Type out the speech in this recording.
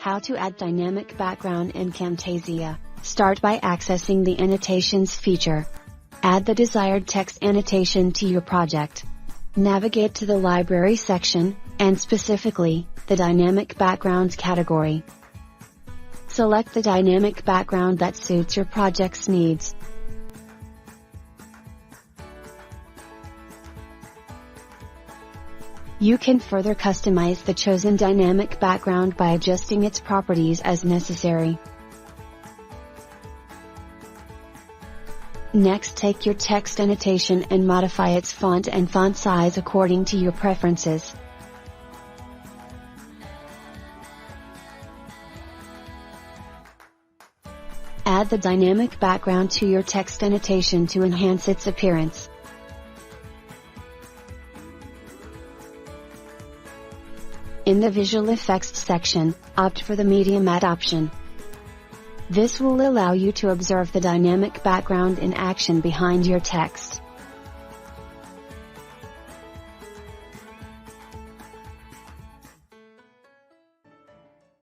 How to add dynamic background in Camtasia. Start by accessing the Annotations feature. Add the desired text annotation to your project. Navigate to the Library section, and specifically, the Dynamic Backgrounds category. Select the dynamic background that suits your project's needs. You can further customize the chosen dynamic background by adjusting its properties as necessary. Next, take your text annotation and modify its font and font size according to your preferences. Add the dynamic background to your text annotation to enhance its appearance. In the Visual Effects section, opt for the Medium Matte option. This will allow you to observe the dynamic background in action behind your text.